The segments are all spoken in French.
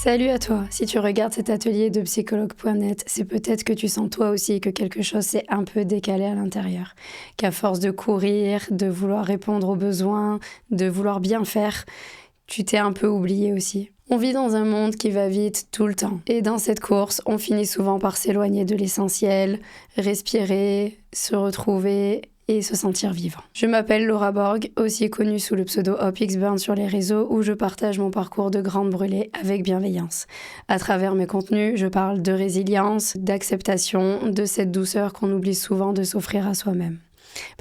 Salut à toi. Si tu regardes cet atelier de psychologue.net, c'est peut-être que tu sens toi aussi que quelque chose s'est un peu décalé à l'intérieur. Qu'à force de courir, de vouloir répondre aux besoins, de vouloir bien faire, tu t'es un peu oublié aussi. On vit dans un monde qui va vite tout le temps. Et dans cette course, on finit souvent par s'éloigner de l'essentiel, respirer, se retrouver et se sentir vivant. Je m'appelle Laura Borg, aussi connue sous le pseudo HopXburn sur les réseaux, où je partage mon parcours de grande brûlée avec bienveillance. À travers mes contenus, je parle de résilience, d'acceptation, de cette douceur qu'on oublie souvent de s'offrir à soi-même.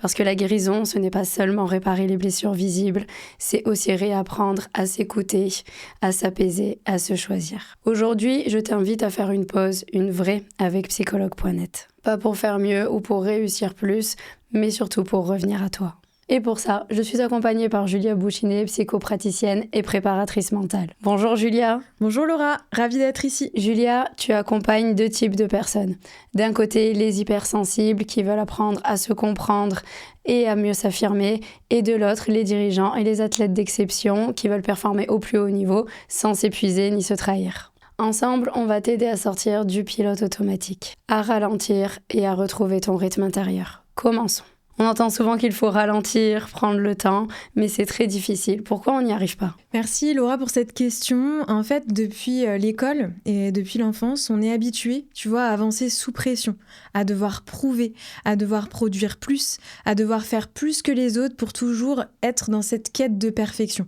Parce que la guérison, ce n'est pas seulement réparer les blessures visibles, c'est aussi réapprendre à s'écouter, à s'apaiser, à se choisir. Aujourd'hui, je t'invite à faire une pause, une vraie, avec psychologue.net. Pas pour faire mieux ou pour réussir plus, mais surtout pour revenir à toi. Et pour ça, je suis accompagnée par Julia Bouchinet, psychopraticienne et préparatrice mentale. Bonjour Julia. Bonjour Laura, ravie d'être ici. Julia, tu accompagnes 2 types de personnes. D'un côté, les hypersensibles qui veulent apprendre à se comprendre et à mieux s'affirmer, et de l'autre, les dirigeants et les athlètes d'exception qui veulent performer au plus haut niveau sans s'épuiser ni se trahir. Ensemble, on va t'aider à sortir du pilote automatique, à ralentir et à retrouver ton rythme intérieur. Commençons. On entend souvent qu'il faut ralentir, prendre le temps, mais c'est très difficile. Pourquoi on n'y arrive pas ? Merci Laura pour cette question. En fait, depuis l'école et depuis l'enfance, on est habitué, tu vois, à avancer sous pression, à devoir prouver, à devoir produire plus, à devoir faire plus que les autres pour toujours être dans cette quête de perfection.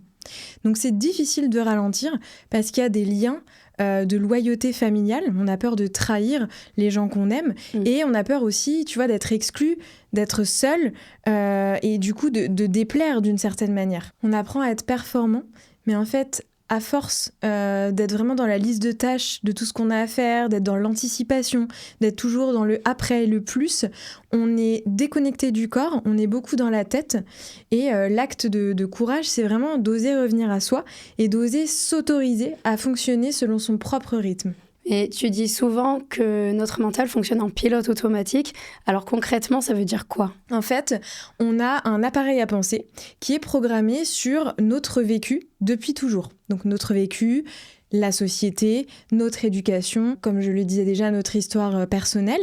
Donc c'est difficile de ralentir parce qu'il y a des liens de loyauté familiale, on a peur de trahir les gens qu'on aime et on a peur aussi, tu vois, d'être exclu, d'être seul et du coup de déplaire d'une certaine manière. On apprend à être performant, mais en fait, à force d'être vraiment dans la liste de tâches, de tout ce qu'on a à faire, d'être dans l'anticipation, d'être toujours dans le après et le plus, on est déconnecté du corps, on est beaucoup dans la tête et l'acte de courage, c'est vraiment d'oser revenir à soi et d'oser s'autoriser à fonctionner selon son propre rythme. Et tu dis souvent que notre mental fonctionne en pilote automatique. Alors concrètement, ça veut dire quoi ? En fait, on a un appareil à penser qui est programmé sur notre vécu depuis toujours. Donc notre vécu, la société, notre éducation, comme je le disais déjà, notre histoire personnelle.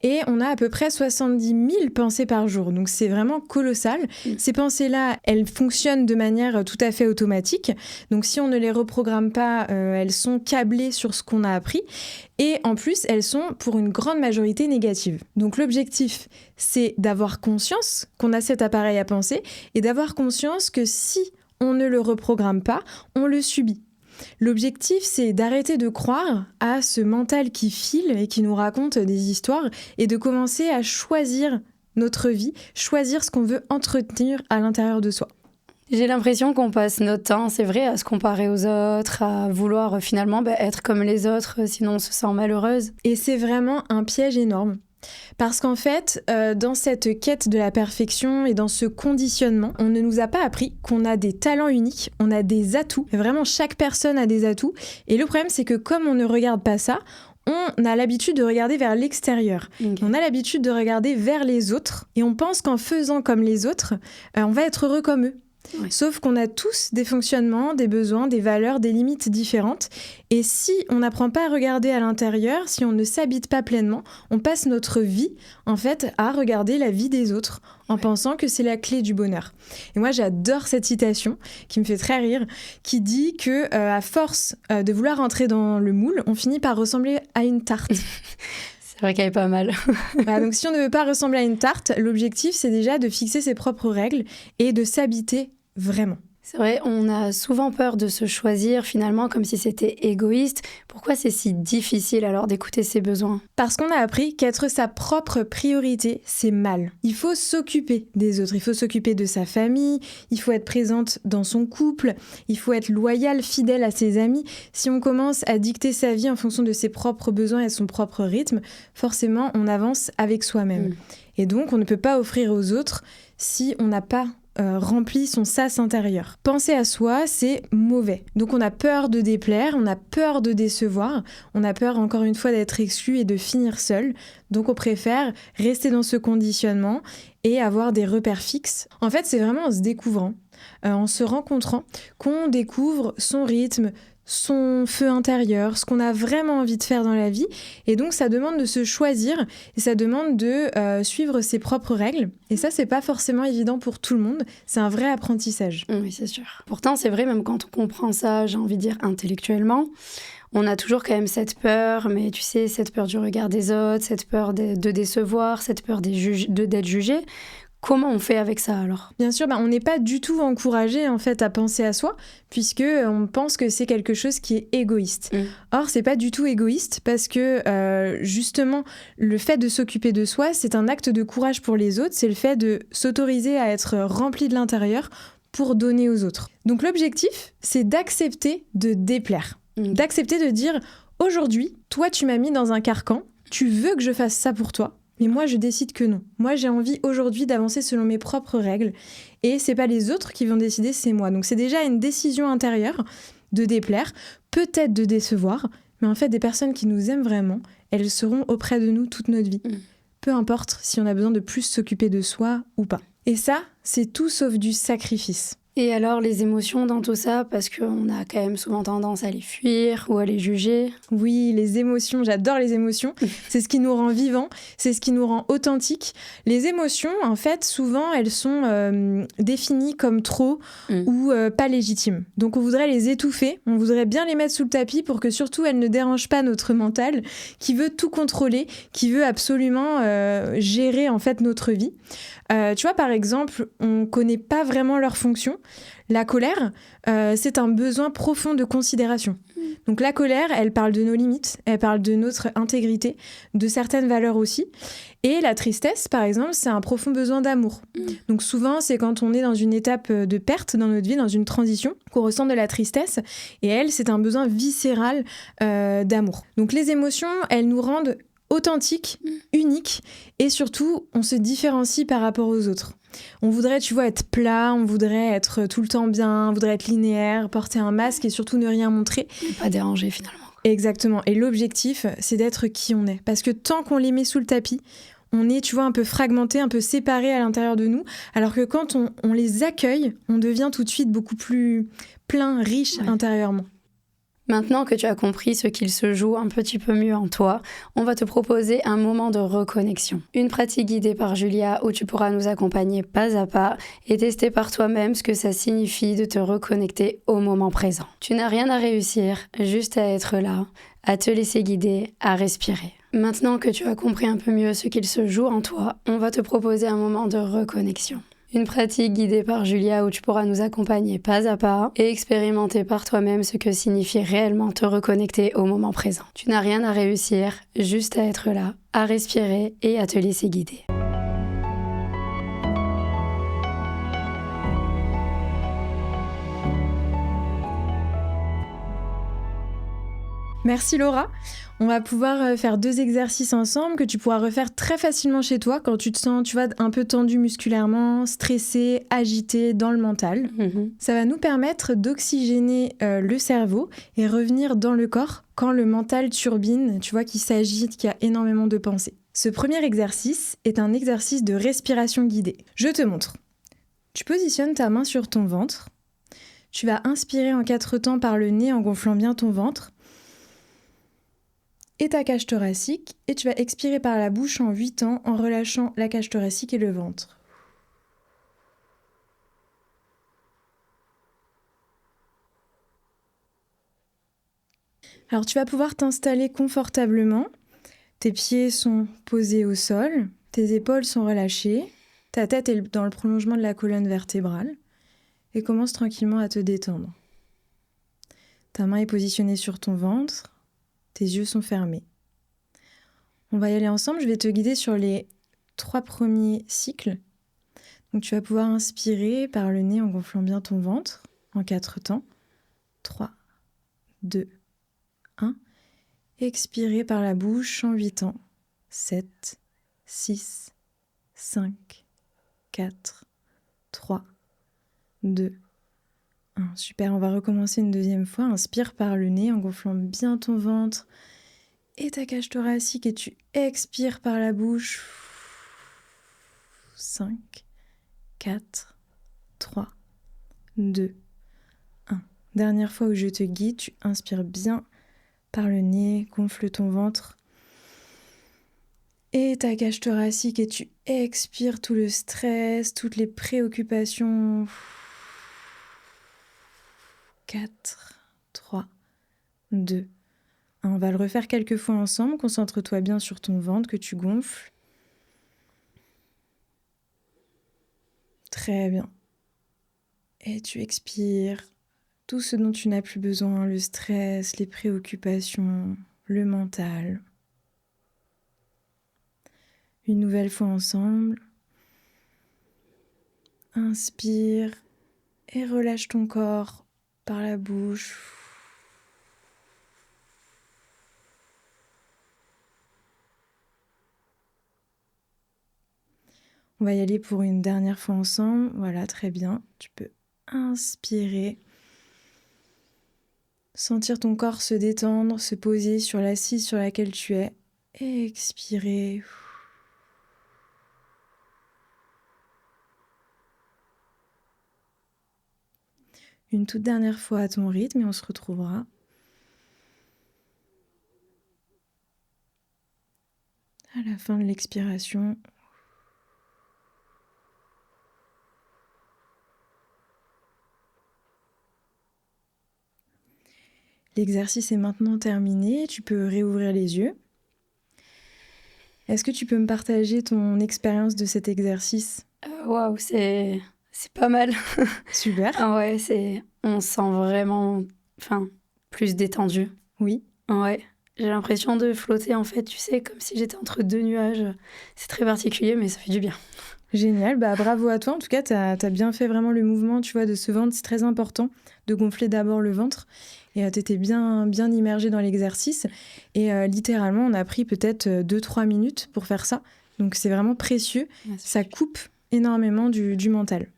Et on a à peu près 70 000 pensées par jour. Donc c'est vraiment colossal. Ces pensées-là, elles fonctionnent de manière tout à fait automatique. Donc si on ne les reprogramme pas, elles sont câblées sur ce qu'on a appris. Et en plus, elles sont pour une grande majorité négatives. Donc l'objectif, c'est d'avoir conscience qu'on a cet appareil à penser et d'avoir conscience que si on ne le reprogramme pas, on le subit. L'objectif, c'est d'arrêter de croire à ce mental qui file et qui nous raconte des histoires et de commencer à choisir notre vie, choisir ce qu'on veut entretenir à l'intérieur de soi. J'ai l'impression qu'on passe notre temps, c'est vrai, à se comparer aux autres, à vouloir finalement être comme les autres, sinon on se sent malheureuse. Et c'est vraiment un piège énorme. Parce qu'en fait, dans cette quête de la perfection et dans ce conditionnement, on ne nous a pas appris qu'on a des talents uniques, on a des atouts. Et vraiment, chaque personne a des atouts. Et le problème, c'est que comme on ne regarde pas ça, on a l'habitude de regarder vers l'extérieur. Okay. On a l'habitude de regarder vers les autres. Et on pense qu'en faisant comme les autres, on va être heureux comme eux. Ouais. Sauf qu'on a tous des fonctionnements, des besoins, des valeurs, des limites différentes. Et si on n'apprend pas à regarder à l'intérieur, si on ne s'habite pas pleinement, on passe notre vie, en fait, à regarder la vie des autres en pensant que c'est la clé du bonheur. Et moi, j'adore cette citation qui me fait très rire, qui dit que à force de vouloir entrer dans le moule, on finit par ressembler à une tarte. C'est vrai qu'elle est pas mal. Donc si on ne veut pas ressembler à une tarte, l'objectif, c'est déjà de fixer ses propres règles et de s'habiter vraiment. C'est vrai, on a souvent peur de se choisir finalement comme si c'était égoïste. Pourquoi c'est si difficile alors d'écouter ses besoins ? Parce qu'on a appris qu'être sa propre priorité, c'est mal. Il faut s'occuper des autres, il faut s'occuper de sa famille, il faut être présente dans son couple, il faut être loyal, fidèle à ses amis. Si on commence à dicter sa vie en fonction de ses propres besoins et son propre rythme, forcément on avance avec soi-même. Et donc on ne peut pas offrir aux autres si on n'a pas remplit son sas intérieur. Penser à soi, c'est mauvais. Donc on a peur de déplaire, on a peur de décevoir, on a peur encore une fois d'être exclu et de finir seul. Donc on préfère rester dans ce conditionnement et avoir des repères fixes. En fait, c'est vraiment en se découvrant, en se rencontrant, qu'on découvre son rythme, son feu intérieur, ce qu'on a vraiment envie de faire dans la vie. Et donc, ça demande de se choisir et ça demande de suivre ses propres règles. Et ça, c'est pas forcément évident pour tout le monde. C'est un vrai apprentissage. Oui, c'est sûr. Pourtant, c'est vrai, même quand on comprend ça, j'ai envie de dire intellectuellement, on a toujours quand même cette peur, mais tu sais, cette peur du regard des autres, cette peur de décevoir, cette peur d'être jugé. Comment on fait avec ça alors ? Bien sûr, on n'est pas du tout encouragé en fait à penser à soi, puisque on pense que c'est quelque chose qui est égoïste. Or, c'est pas du tout égoïste parce que justement, le fait de s'occuper de soi, c'est un acte de courage pour les autres. C'est le fait de s'autoriser à être rempli de l'intérieur pour donner aux autres. Donc l'objectif, c'est d'accepter de déplaire, d'accepter de dire aujourd'hui, toi, tu m'as mis dans un carcan. Tu veux que je fasse ça pour toi. Mais moi, je décide que non. Moi, j'ai envie aujourd'hui d'avancer selon mes propres règles. Et c'est pas les autres qui vont décider, c'est moi. Donc c'est déjà une décision intérieure de déplaire, peut-être de décevoir, mais en fait, des personnes qui nous aiment vraiment, elles seront auprès de nous toute notre vie. Peu importe si on a besoin de plus s'occuper de soi ou pas. Et ça, c'est tout sauf du sacrifice. Et alors, les émotions dans tout ça, parce qu'on a quand même souvent tendance à les fuir ou à les juger. Oui, les émotions, j'adore les émotions. C'est ce qui nous rend vivants, c'est ce qui nous rend authentiques. Les émotions, en fait, souvent, elles sont définies comme trop ou pas légitimes. Donc, on voudrait les étouffer, on voudrait bien les mettre sous le tapis pour que surtout, elles ne dérangent pas notre mental, qui veut tout contrôler, qui veut absolument gérer, en fait, notre vie. Tu vois, par exemple, on ne connaît pas vraiment leur fonction. La colère, c'est un besoin profond de considération. Donc la colère, elle parle de nos limites, elle parle de notre intégrité, de certaines valeurs aussi. Et la tristesse, par exemple, c'est un profond besoin d'amour. Donc souvent, c'est quand on est dans une étape de perte dans notre vie, dans une transition, qu'on ressent de la tristesse. Et elle, c'est un besoin viscéral d'amour. Donc les émotions, elles nous rendent authentique, unique, et surtout, on se différencie par rapport aux autres. On voudrait, tu vois, être plat, on voudrait être tout le temps bien, on voudrait être linéaire, porter un masque et surtout ne rien montrer. Pas déranger finalement. Exactement. Et l'objectif, c'est d'être qui on est. Parce que tant qu'on les met sous le tapis, on est, tu vois, un peu fragmenté, un peu séparé à l'intérieur de nous. Alors que quand on les accueille, on devient tout de suite beaucoup plus plein, riche intérieurement. Maintenant que tu as compris ce qu'il se joue un petit peu mieux en toi, on va te proposer un moment de reconnexion. Une pratique guidée par Julia où tu pourras nous accompagner pas à pas et tester par toi-même ce que ça signifie de te reconnecter au moment présent. Tu n'as rien à réussir, juste à être là, à te laisser guider, à respirer. Maintenant que tu as compris un peu mieux ce qu'il se joue en toi, on va te proposer un moment de reconnexion. Une pratique guidée par Julia où tu pourras nous accompagner pas à pas et expérimenter par toi-même ce que signifie réellement te reconnecter au moment présent. Tu n'as rien à réussir, juste à être là, à respirer et à te laisser guider. Merci Laura. On va pouvoir faire 2 exercices ensemble que tu pourras refaire très facilement chez toi quand tu te sens, tu vois, un peu tendu musculairement, stressé, agité dans le mental. Ça va nous permettre d'oxygéner le cerveau et revenir dans le corps quand le mental turbine, tu vois, qui s'agite, qui a énormément de pensées. Ce premier exercice est un exercice de respiration guidée. Je te montre. Tu positionnes ta main sur ton ventre. Tu vas inspirer en 4 temps par le nez en gonflant bien ton ventre et ta cage thoracique, et tu vas expirer par la bouche en 8 temps en relâchant la cage thoracique et le ventre. Alors tu vas pouvoir t'installer confortablement, tes pieds sont posés au sol, tes épaules sont relâchées, ta tête est dans le prolongement de la colonne vertébrale, et commence tranquillement à te détendre. Ta main est positionnée sur ton ventre, tes yeux sont fermés. On va y aller ensemble, je vais te guider sur les 3 premiers cycles. Donc tu vas pouvoir inspirer par le nez en gonflant bien ton ventre en 4 temps. 3, 2, 1. Expirer par la bouche en 8 temps. 7, 6, 5, 4, 3, 2, 1. Super, on va recommencer une deuxième fois. Inspire par le nez en gonflant bien ton ventre et ta cage thoracique et tu expires par la bouche. 5, 4, 3, 2, 1. Dernière fois où je te guide, tu inspires bien par le nez, gonfle ton ventre et ta cage thoracique et tu expires tout le stress, toutes les préoccupations. 4, 3, 2, 1. On va le refaire quelques fois ensemble. Concentre-toi bien sur ton ventre que tu gonfles. Très bien. Et tu expires tout ce dont tu n'as plus besoin, le stress, les préoccupations, le mental. Une nouvelle fois ensemble. Inspire et relâche ton corps par la bouche. On va y aller pour une dernière fois ensemble. Voilà, très bien. Tu peux inspirer. Sentir ton corps se détendre, se poser sur l'assise sur laquelle tu es. Et expirer. Une toute dernière fois à ton rythme et on se retrouvera. À la fin de l'expiration. L'exercice est maintenant terminé, tu peux réouvrir les yeux. Est-ce que tu peux me partager ton expérience de cet exercice? Waouh, c'est pas mal. Super. Ah ouais, on se sent vraiment, enfin, plus détendu. Oui. Ouais, j'ai l'impression de flotter en fait, tu sais, comme si j'étais entre deux nuages. C'est très particulier, mais ça fait du bien. Génial, bah bravo à toi. En tout cas, t'as bien fait vraiment le mouvement, tu vois, de ce ventre. C'est très important de gonfler d'abord le ventre. Et t'étais bien immergé dans l'exercice. Et littéralement, on a pris peut-être 2-3 minutes pour faire ça. Donc c'est vraiment précieux. Ça coupe énormément du mental.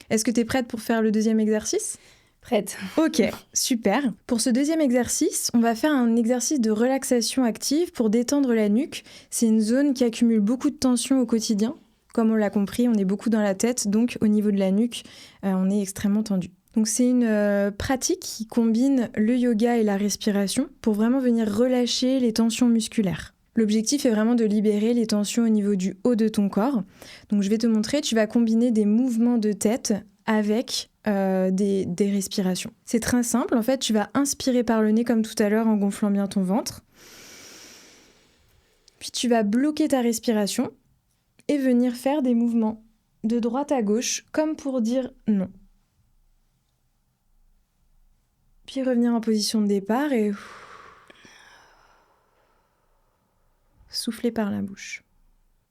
Est-ce que t'es prête pour faire le deuxième exercice? Prête. Ok, super. Pour ce deuxième exercice, on va faire un exercice de relaxation active pour détendre la nuque. C'est une zone qui accumule beaucoup de tension au quotidien. Comme on l'a compris, on est beaucoup dans la tête, donc au niveau de la nuque, on est extrêmement tendu. Donc c'est une pratique qui combine le yoga et la respiration pour vraiment venir relâcher les tensions musculaires. L'objectif est vraiment de libérer les tensions au niveau du haut de ton corps. Donc je vais te montrer, tu vas combiner des mouvements de tête avec des respirations. C'est très simple, en fait, tu vas inspirer par le nez comme tout à l'heure en gonflant bien ton ventre. Puis tu vas bloquer ta respiration et venir faire des mouvements de droite à gauche comme pour dire non. Puis revenir en position de départ et souffler par la bouche.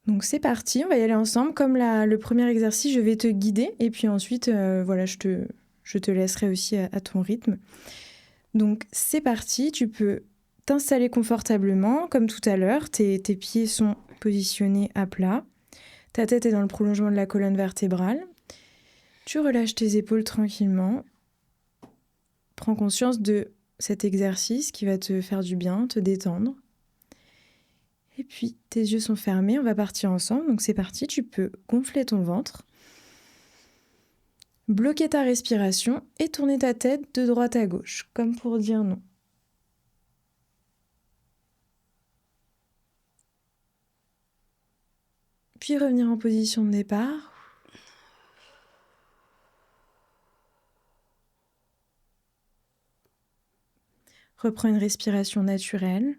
Donc c'est parti, on va y aller ensemble. Comme le premier exercice, je vais te guider et puis ensuite, voilà, je te laisserai aussi à ton rythme. Donc c'est parti, tu peux t'installer confortablement comme tout à l'heure. Tes pieds sont positionnés à plat. Ta tête est dans le prolongement de la colonne vertébrale. Tu relâches tes épaules tranquillement. Prends conscience de cet exercice qui va te faire du bien, te détendre. Et puis, tes yeux sont fermés, on va partir ensemble. Donc c'est parti, tu peux gonfler ton ventre, bloquer ta respiration et tourner ta tête de droite à gauche, comme pour dire non. Puis revenir en position de départ. Reprends une respiration naturelle.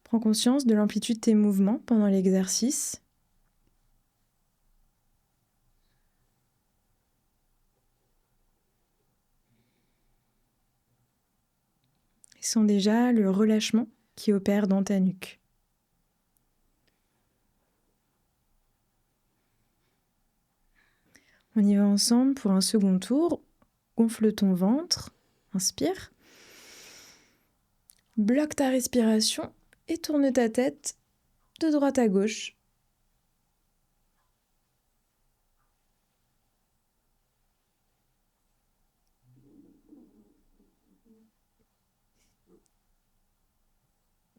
Prends conscience de l'amplitude de tes mouvements pendant l'exercice. Et sens déjà le relâchement qui opère dans ta nuque. On y va ensemble pour un second tour. Gonfle ton ventre. Inspire. Bloque ta respiration et tourne ta tête de droite à gauche.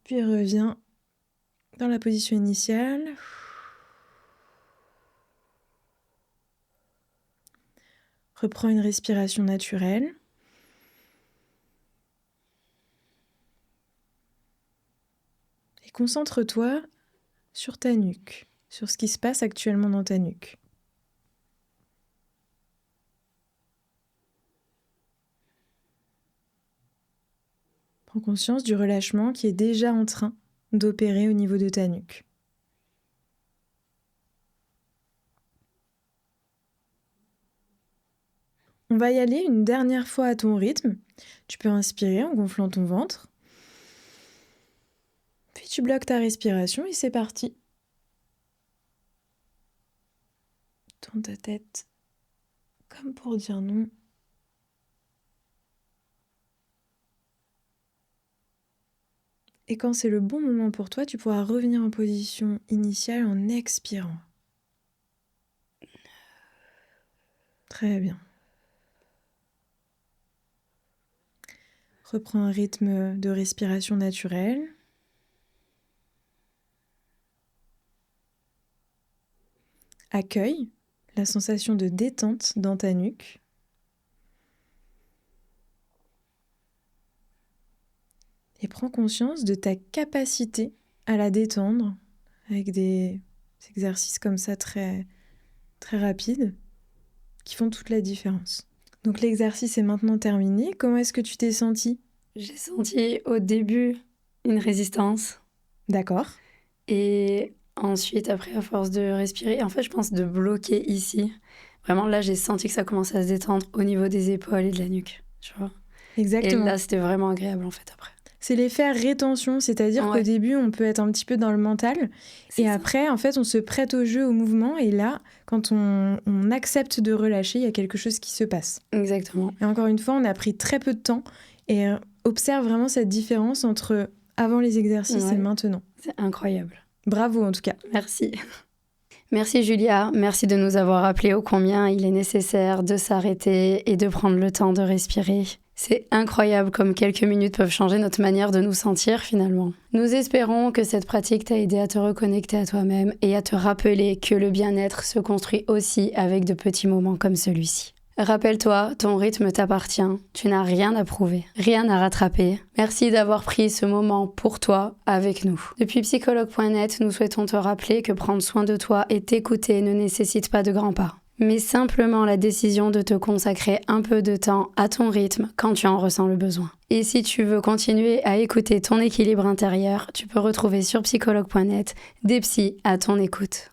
Puis reviens dans la position initiale. Reprends une respiration naturelle. Et concentre-toi sur ta nuque, sur ce qui se passe actuellement dans ta nuque. Prends conscience du relâchement qui est déjà en train d'opérer au niveau de ta nuque. On va y aller une dernière fois à ton rythme. Tu peux inspirer en gonflant ton ventre. Puis tu bloques ta respiration et c'est parti. Tourne ta tête comme pour dire non. Et quand c'est le bon moment pour toi, tu pourras revenir en position initiale en expirant. Très bien. Reprends un rythme de respiration naturel. Accueille la sensation de détente dans ta nuque. Et prends conscience de ta capacité à la détendre avec des exercices comme ça très, très rapides qui font toute la différence. Donc l'exercice est maintenant terminé. Comment est-ce que tu t'es sentie ? J'ai senti au début une résistance. D'accord. Et ensuite, après, à force de respirer, en fait, je pense de bloquer ici. Vraiment, là, j'ai senti que ça commençait à se détendre au niveau des épaules et de la nuque, tu vois. Exactement. Et là, c'était vraiment agréable, en fait, après. C'est l'effet rétention, c'est-à-dire qu'au début, on peut être un petit peu dans le mental. C'est et ça. Après, en fait, on se prête au jeu, au mouvement. Et là, quand on accepte de relâcher, il y a quelque chose qui se passe. Exactement. Et encore une fois, on a pris très peu de temps. Et observe vraiment cette différence entre avant les exercices et maintenant. C'est incroyable. Bravo, en tout cas. Merci. Merci Julia, merci de nous avoir rappelé ô combien il est nécessaire de s'arrêter et de prendre le temps de respirer. C'est incroyable comme quelques minutes peuvent changer notre manière de nous sentir finalement. Nous espérons que cette pratique t'a aidé à te reconnecter à toi-même et à te rappeler que le bien-être se construit aussi avec de petits moments comme celui-ci. Rappelle-toi, ton rythme t'appartient, tu n'as rien à prouver, rien à rattraper. Merci d'avoir pris ce moment pour toi avec nous. Depuis psychologue.net, nous souhaitons te rappeler que prendre soin de toi et t'écouter ne nécessite pas de grands pas, mais simplement la décision de te consacrer un peu de temps à ton rythme quand tu en ressens le besoin. Et si tu veux continuer à écouter ton équilibre intérieur, tu peux retrouver sur psychologue.net des psys à ton écoute.